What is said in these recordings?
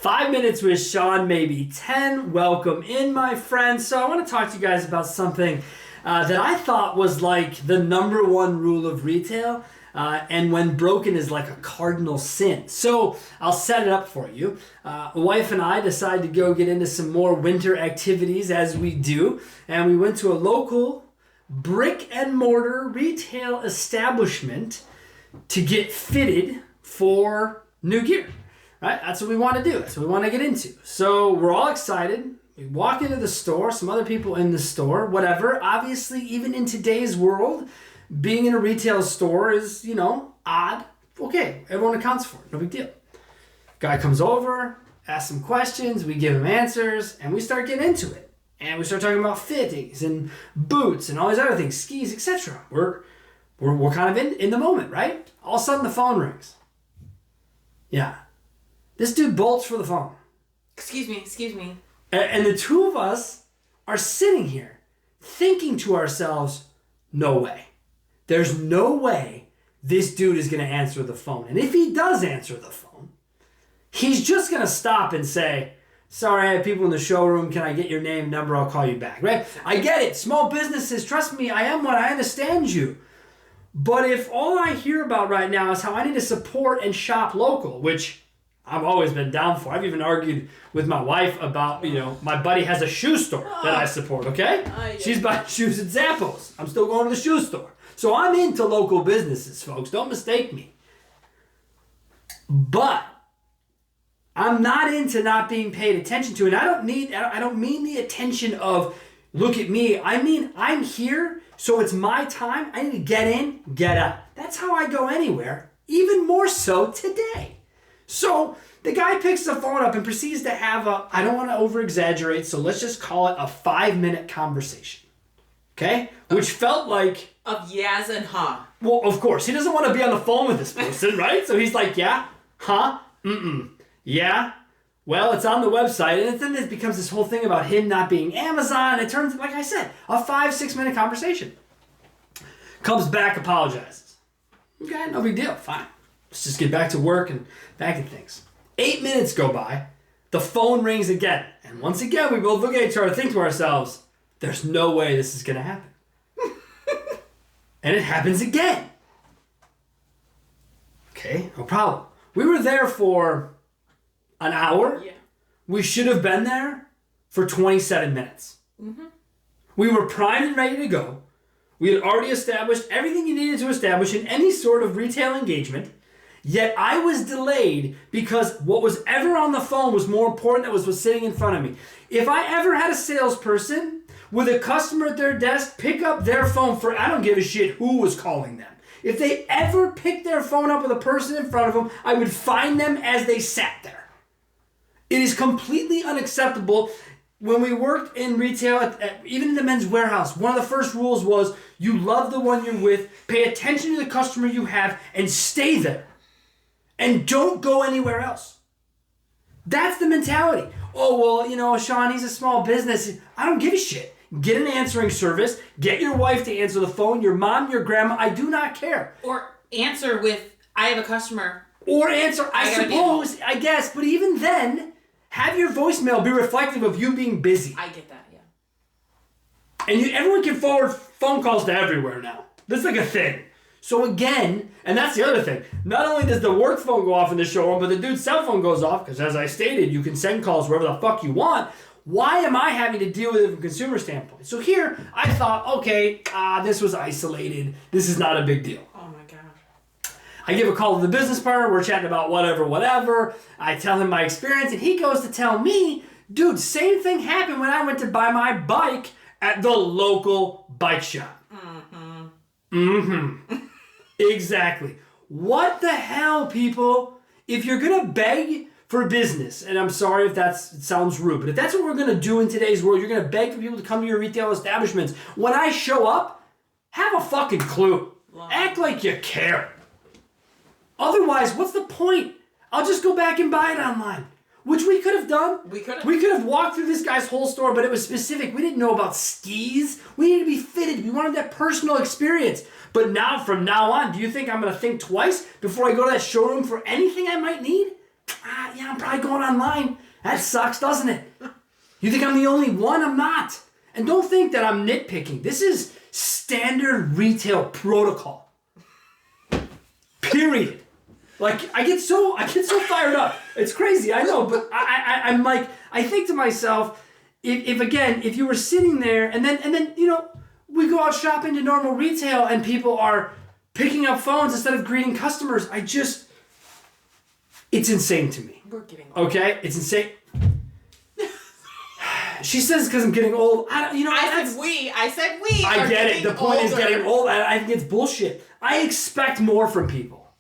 5 minutes with Sean, maybe 10. Welcome in, my friends. So I want to talk to you guys about something that I thought was like the number one rule of retail, and when broken is like a cardinal sin. So I'll set it up for you. Wife and I decided to go get into some more winter activities as we do, and we went to a local brick and mortar retail establishment to get fitted for new gear. Right? That's what we want to do. That's what we want to get into. So we're all excited. We walk into the store, some other people in the store, whatever. Obviously, even in today's world, being in a retail store is, odd. Okay, everyone accounts for it. No big deal. Guy comes over, asks some questions, we give him answers, and we start getting into it. And we start talking about fittings and boots and all these other things, skis, etc. We're kind of in the moment, right? All of a sudden the phone rings. Yeah. This dude bolts for the phone. Excuse me. And the two of us are sitting here thinking to ourselves, no way. There's no way this dude is going to answer the phone. And if he does answer the phone, he's just going to stop and say, sorry, I have people in the showroom. Can I get your name, number? I'll call you back, right? I get it. Small businesses, trust me, I am one. I understand you. But if all I hear about right now is how I need to support and shop local, which I've always been down for. I've even argued with my wife about, my buddy has a shoe store that I support, okay? She's buying shoes at Zappos. I'm still going to the shoe store. So I'm into local businesses, folks. Don't mistake me. But I'm not into not being paid attention to. And I don't mean the attention of, look at me. I mean, I'm here, so it's my time. I need to get in, get out. That's how I go anywhere, even more so today. So the guy picks the phone up and proceeds to have I don't want to over-exaggerate, so let's just call it a 5-minute conversation. Okay? Which felt like... Of yes and huh. Well, of course. He doesn't want to be on the phone with this person, right? So he's like, yeah, huh, yeah, well, it's on the website. And then it becomes this whole thing about him not being Amazon. It turns, like I said, a 5-6 minute conversation. Comes back, apologizes. Okay, no big deal, fine. Let's just get back to work and back to things. 8 minutes go by. The phone rings again. And once again, we both look at each other and think to ourselves, there's no way this is going to happen. And it happens again. Okay, no problem. We were there for an hour. Yeah. We should have been there for 27 minutes. Mm-hmm. We were primed and ready to go. We had already established everything you needed to establish in any sort of retail engagement. Yet I was delayed because what was ever on the phone was more important than was sitting in front of me. If I ever had a salesperson with a customer at their desk pick up their phone for, I don't give a shit who was calling them. If they ever picked their phone up with a person in front of them, I would find them as they sat there. It is completely unacceptable. When we worked in retail, even in the Men's Warehouse, one of the first rules was you love the one you're with, pay attention to the customer you have, and stay there. And don't go anywhere else. That's the mentality. Oh, well, Sean, he's a small business. I don't give a shit. Get an answering service. Get your wife to answer the phone. Your mom, your grandma. I do not care. Or answer with, I have a customer. Or answer, I suppose, I guess. But even then, have your voicemail be reflective of you being busy. I get that, yeah. And everyone can forward phone calls to everywhere now. That's like a thing. So again, and that's the other thing, not only does the work phone go off in the showroom, but the dude's cell phone goes off, because as I stated, you can send calls wherever the fuck you want. Why am I having to deal with it from a consumer standpoint? So here, I thought, okay, this was isolated. This is not a big deal. Oh my God. I give a call to the business partner. We're chatting about whatever. I tell him my experience, and he goes to tell me, dude, same thing happened when I went to buy my bike at the local bike shop. Exactly. What the hell, people? If you're going to beg for business, and I'm sorry if it sounds rude, but if that's what we're going to do in today's world, you're going to beg for people to come to your retail establishments. When I show up, have a fucking clue. Act like you care. Otherwise, what's the point? I'll just go back and buy it online. Which we could have done. We could have walked through this guy's whole store, but it was specific. We didn't know about skis. We needed to be fitted. We wanted that personal experience. But now, from now on, do you think I'm going to think twice before I go to that showroom for anything I might need? Yeah, I'm probably going online. That sucks, doesn't it? You think I'm the only one? I'm not. And don't think that I'm nitpicking. This is standard retail protocol. Period. Like, I get so fired up. It's crazy, I know, but I'm like, I think to myself, if you were sitting there and then we go out shopping to normal retail and people are picking up phones instead of greeting customers, it's insane to me. We're getting Okay? It's insane. She says because I'm getting old. I said we. I get it. The point is getting old. I think it's bullshit. I expect more from people.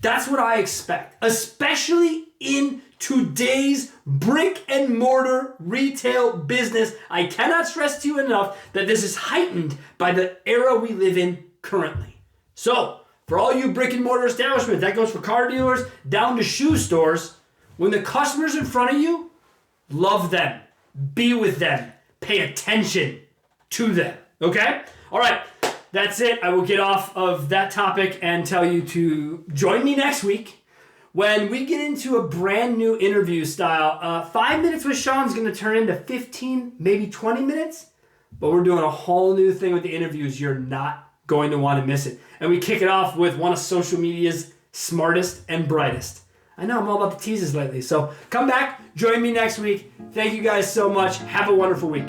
That's what I expect. Especially in today's brick and mortar retail business. I cannot stress to you enough that this is heightened by the era we live in currently. So, for all you brick and mortar establishments, that goes for car dealers down to shoe stores, when the customer's in front of you, love them. Be with them. Pay attention to them. Okay? All right. That's it. I will get off of that topic and tell you to join me next week when we get into a brand new interview style. 5 minutes with Sean's going to turn into 15, maybe 20 minutes. But we're doing a whole new thing with the interviews. You're not going to want to miss it. And we kick it off with one of social media's smartest and brightest. I know I'm all about the teases lately. So come back, join me next week. Thank you guys so much. Have a wonderful week.